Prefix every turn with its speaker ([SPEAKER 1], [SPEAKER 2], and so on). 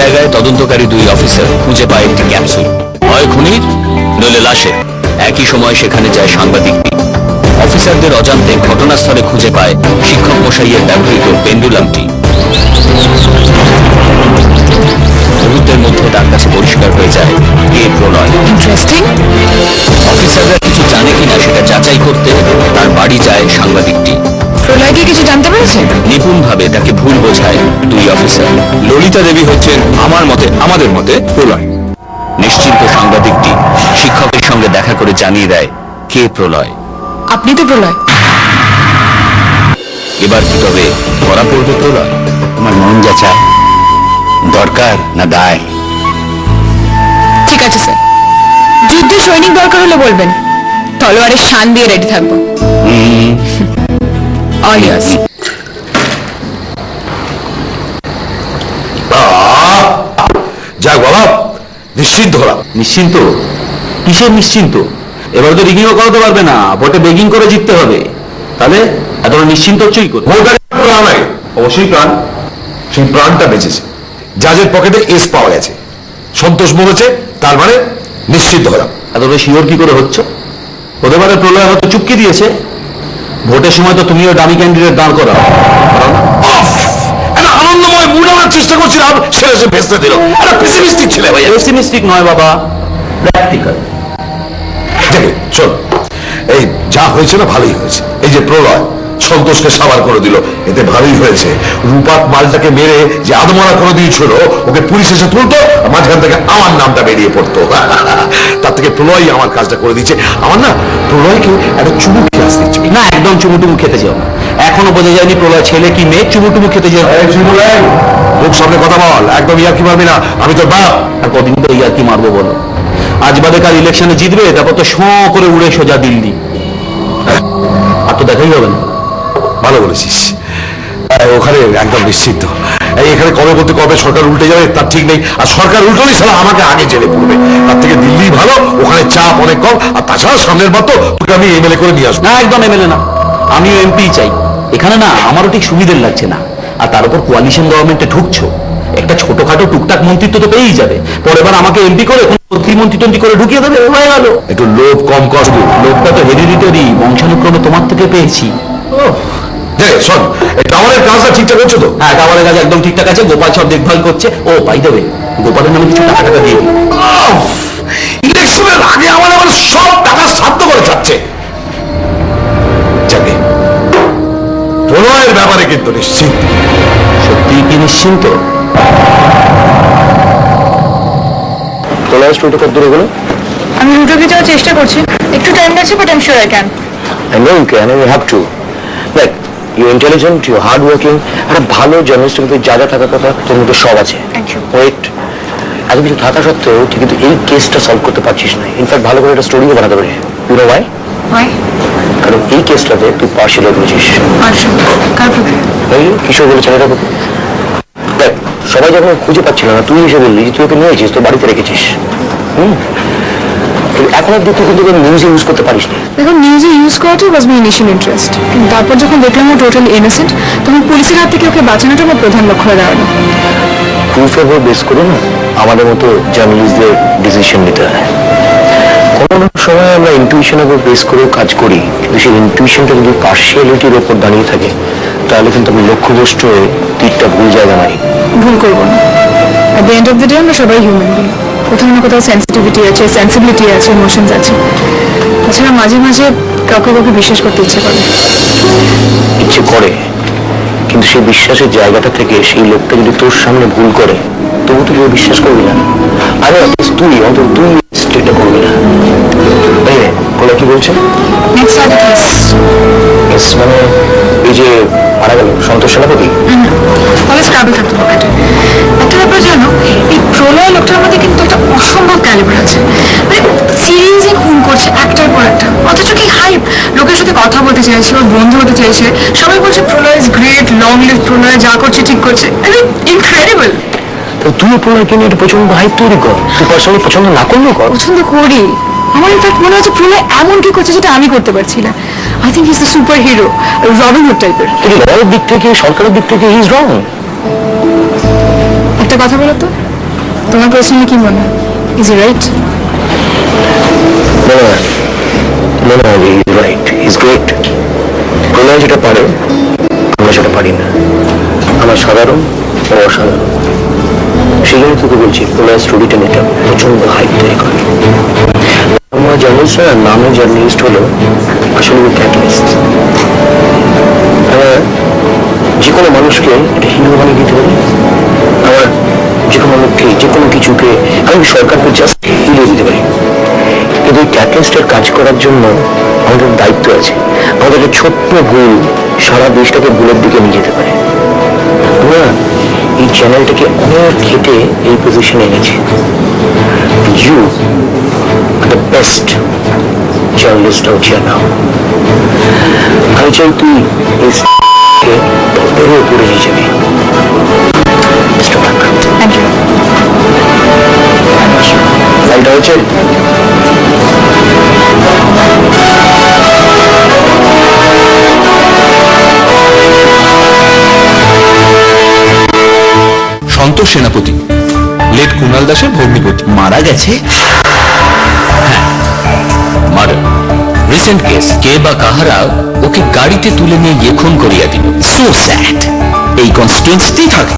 [SPEAKER 1] জায়গায় তদন্তকারী দুই অফিসার খুঁজে পায় একটি ক্যাপসুল, হয় খুনির নইলে লাশের। একই সময় সেখানে যায় সাংবাদিক। অফিসারদের অজান্তে ঘটনাস্থলে খুঁজে পায় শিক্ষক মশাইয়ের ব্যবহৃত পেন্ডুলামটি। মুহূর্তের মধ্যে তার কাছে পরিষ্কার হয়ে যায় কে প্রলয়।
[SPEAKER 2] ইন্টারেস্টিং।
[SPEAKER 1] অফিসাররা কিছু জানে কিনা সেটা যাচাই করতে তার বাড়ি যায় সাংবাদিকটি।
[SPEAKER 2] প্রলয়কে কিছু জানতে পেরেছে?
[SPEAKER 1] নিপুণভাবে তাকে ভুল বোঝায় দুই অফিসার। ললিতা দেবী হচ্ছেন আমাদের মতে প্রলয়। নিশ্চিন্ত সাংবাদিকটি শিক্ষকের সঙ্গে দেখা করে জানিয়ে দেয় কে প্রলয়।
[SPEAKER 2] আপনি তো প্রলয়।
[SPEAKER 1] এবার কি তবে ধরা পড়বে প্রলয়?
[SPEAKER 3] তোমার মন যা চায়, দরকার না দায়।
[SPEAKER 2] ঠিক আছে স্যার, যুদ্ধে সৈনিক দরকার হলে বলবেন, তলোয়ারের শান দিয়ে রেডি থাকবো। All years.
[SPEAKER 4] যাক বাবা, নিশ্চিন্ত হলাম।
[SPEAKER 3] নিশ্চিন্ত? কিসের নিশ্চিন্ত? এবার তো রিগিংও করাতে পারবে না, ভোটে বেগিং করে জিততে হবে। তাহলে এতটা নিশ্চিন্ত হচ্ছই করে?
[SPEAKER 4] প্রাণ নাই, অবশ্যই প্রাণ। সেই প্রাণটা বেঁচেছে, জাজের পকেটে এস পাওয়া গেছে, সন্তোষ বলেছে, তার মানে নিশ্চিন্ত হলাম।
[SPEAKER 3] এতটা শিওর কি করে হচ্ছে? হতে পারে প্রলয় হয়তো চুপকে দিয়েছে। ভোটের সময় তো তুমিও ডামি ক্যান্ডিডেট দাঁড় করাও।
[SPEAKER 4] একটা আনন্দময় মুড আনার চেষ্টা করছিলাম, সেটা সে ভেস্তে দিল। একটা পেসিমিস্টিক ছেলে ভাই।
[SPEAKER 3] পেসিমিস্টিক নয় বাবা, প্র্যাকটিক্যাল।
[SPEAKER 4] দেখে শোন, এই যা হয়েছে না ভালোই হয়েছে। এই যে প্রলয় সন্তোষকে সাবার করে দিল, এতে ভালোই হয়েছে। রূপাত মালটাকে মেরে যে আদমরা করে দিয়েছিল, ওকে পুলিশ এসে তুলতো, মাঝখান থেকে আমার নামটা বেরিয়ে পড়তো। তার থেকে প্রলয় আমার কাজটা করে দিচ্ছে। আমার না প্রলয়কে একটা চুমু খেয়ে আসতে ইচ্ছে।
[SPEAKER 3] না, একদম চুমুটুমু খেতে যাও না। এখনো বোঝা যায়নি প্রলয় ছেলে কি মেয়ে। চুমুটুমু খেতে যাও।
[SPEAKER 4] মুখ সামনে কথা বল, একদম ইয়ার্কি মারবি না, আমি তোর বাপ।
[SPEAKER 3] আর কদিন তো ইয়ার্কি মারবো বলো? আজ বাদে কাল ইলেকশনে জিতবে, তারপর তো শোঁ করে উড়ে সোজা দিল্লি। আর তো দেখাই হবে না।
[SPEAKER 4] ভালো বলেছিস, ওখানে একদম নিশ্চিন্ত। এখানে কবে বলতে কবে সরকার উল্টে যাবে তার ঠিক নেই। আর সরকার উল্টোলেই সালা আমাকে আগে জেলে পড়বে। তার থেকে দিল্লি ভালো, ওখানে চাপ অনেক কম। আর তাছাড়া সামনের বার তো তোকে আমি এমএলএ করে নিয়ে আসবো।
[SPEAKER 3] না, একদম এমএলএ না, আমিও এমপি চাই। এখানে না আমারও ঠিক সুবিধের লাগছে না। আর তার উপর কোয়ালিশন গভর্নমেন্টে ঢুকছো, একটা ছোটখাটো টুকটাক মন্ত্রিত্ব তো পেয়েই যাবে। পরের বার আমাকে এমপি করে মন্ত্রী টন্ত্রী করে ঢুকিয়ে দেবে, হয়ে গেল।
[SPEAKER 4] একটু লোভ কম কষ্ট।
[SPEAKER 3] লোকটা তো হেরিডিটারি, বংশানুক্রমে তোমার থেকে পেয়েছি।
[SPEAKER 4] শোন, এই টাওয়ারের কাজটা ঠিকঠাক হচ্ছে তো?
[SPEAKER 3] হ্যাঁ, টাওয়ারের কাজ একদম ঠিকঠাক আছে। গোপাল সব দেখভাল করছে। ও পাই দেবে, গোপালের নামে কিছু টাকা টাকা দিয়ে দিই।
[SPEAKER 4] ইলেকশনের আগে আমার সব টাকা সাধ্য করে যাচ্ছে। যাকে প্রলয়ের ব্যাপারে কিন্তু নিশ্চিত।
[SPEAKER 3] সত্যি কি নিশ্চিন্ত? প্রলয় স্টুডিও কত দূরে গেল?
[SPEAKER 2] আমি রুটোকে যাওয়ার চেষ্টা করছি, একটু টাইম লাগছে, but I am sure I can.
[SPEAKER 3] I know you can, and you have to. Like, you're intelligent, you're hardworking, একটা ভালো জার্নালিস্টের মধ্যে যা যা থাকার কথা তোর মধ্যে সব আছে। ওয়েট, এত কিছু থাকা সত্ত্বেও তুই কিন্তু এই কেসটা সলভ করতে পারছিস না। ইনফ্যাক্ট ভালো করে একটা স্টোরিও বানাতে পারিস। You know why? কারণ এই কেসটাতে তুই পার্সিয়াল হয়েছিস। কিশোর বলে ছেলেটা প্রতি দেখ, সবাই যখন খুঁজে পাচ্ছিল না, তুই এসে বললি যে তুই ওকে নিয়েছিস, তোর বাড়িতে রেখেছিস। এখন অব্দি তুই কিন্তু নিউজে ইউজ করতে পারিস না।
[SPEAKER 2] দেখুন, নিউজে ইউজ করাটাই ওয়াজ মাই ইনিশিয়াল ইন্টারেস্ট, কিন্তু তারপর যখন দেখলাম ও টোটালি ইনোসেন্ট, তখন পুলিশের হাত থেকে ওকে বাঁচানোটা আমার প্রধান লক্ষ্য হয়ে দাঁড়ালো।
[SPEAKER 3] প্রুফের উপর বেস করে না আমাদের মতো জার্নালিস্টদের ডিসিশন নিতে হয়। কোনো সময় আমরা ইনটিউশনের উপর বেস করেও কাজ করি, কিন্তু সেই ইনটিউশনটা যদি পার্সিয়ালিটির ওপর দাঁড়িয়ে থাকে, তাহলে কিন্তু আমি লক্ষ্যভ্রষ্ট হয়ে তীরটা ভুল জায়গা মারি।
[SPEAKER 2] ভুল করবো না। At the end of the day আমরা সবাই হিউম্যান বিং। কোথাও না কোথাও সেন্সিটিভিটি আছে, সেন্সিবিলিটি আছে, ইমোশনস আছে। তাছাড়া মাঝে মাঝে কাউকে কাউকে বিশ্বাস করতে ইচ্ছে করে।
[SPEAKER 3] ইচ্ছে করে, কিন্তু সেই বিশ্বাসের জায়গাটা থেকে সেই লোকটা যদি তোর সামনে ভুল করে, তবু তুই বিশ্বাস করবি না। আরে তুই অন্তত তুই স্টেটটা করবি না। বলে কি বলছে? মানে এই যে মারা গেল সন্তোষ সেনাপতি,
[SPEAKER 2] তাহলে স্ক্রাবল থাকতো পকেটে। একটা ব্যাপার জানো, এই প্রলয় লোকটার মধ্যে কিন্তু একটা অসম্ভব ক্যালিবার আছে। মানে সিরিয়াসলি খুন করছে একটার পর একটা, অথচ কি হাইপ। লোকের সাথে কথা বলতে চাইছে, ওর বন্ধু হতে চাইছে, সবাই বলছে প্রলয় ইজ গ্রেট, লং লিভ প্রলয়, যা করছে ঠিক করছে। ইনক্রেডিবল।
[SPEAKER 3] তুই প্রলয়কে নিয়ে একটা প্রচন্ড হাইপ তৈরি কর। তুই পার্সোনালি পছন্দ না করলেও কর।
[SPEAKER 2] পছন্দ করি। আমার ইনফ্যাক্ট মনে হচ্ছে প্রলয় এমন কি করছে যেটা আমি করতে পারছি না। I think is the super hero, Robin Hood টাইপের।
[SPEAKER 3] লয়ের দিক থেকে, সরকারের দিক থেকে হি ইজ রং।
[SPEAKER 2] একটা কথা বলো তো, তোমার পার্সোনালি কি মনে হয়? Is it right?
[SPEAKER 3] No, he's right. He's great. প্রলয় যেটা পারে আমরা সেটা পারি না। আমার সাধারণ ও অসাধারণ, সেই জন্য তোকে বলছি প্রলয় স্টোরিটা নিতে প্রচন্ড হাইপ তৈরি করে। আমার জার্নালিস্ট নামে জার্নালিস্ট হলো আসলে ক্যাটালিস্ট। যে কোনো মানুষকে একটা হিরো বানিয়ে দিতে পারি, আবার যে কোনো লোককে যে কোনো কিছুকে আমি সরকারকে জাস্ট হিরিয়ে দিতে পারি। কিন্তু এই ক্যাটালিস্টের কাজ করার জন্য আমাদের দায়িত্ব আছে। আমাদের একটা ছোট্ট ভুল সারা দেশটাকে ভুলের দিকে নিয়ে যেতে পারে। আমরা এই চ্যানেলটাকে অনেক খেটে এই পজিশনে এনেছি। You are the best journalist out here now. আমি চাই তুই এই কে করে নিয়ে যাবি।
[SPEAKER 2] Thank you.
[SPEAKER 3] এটা হচ্ছে
[SPEAKER 1] সন্তোষ সেনাপতি, লেট কুণাল দাসের ভগ্নিপতি, মারা গেছে। হ্যাঁ, মার্ডার, রিসেন্ট কেস। কে বা কাহারা ওকে গাড়িতে তুলে নিয়ে গিয়ে খুন করিয়া দিল। So sad. এই কনস্টিটুয়েন্সিতেই থাকে।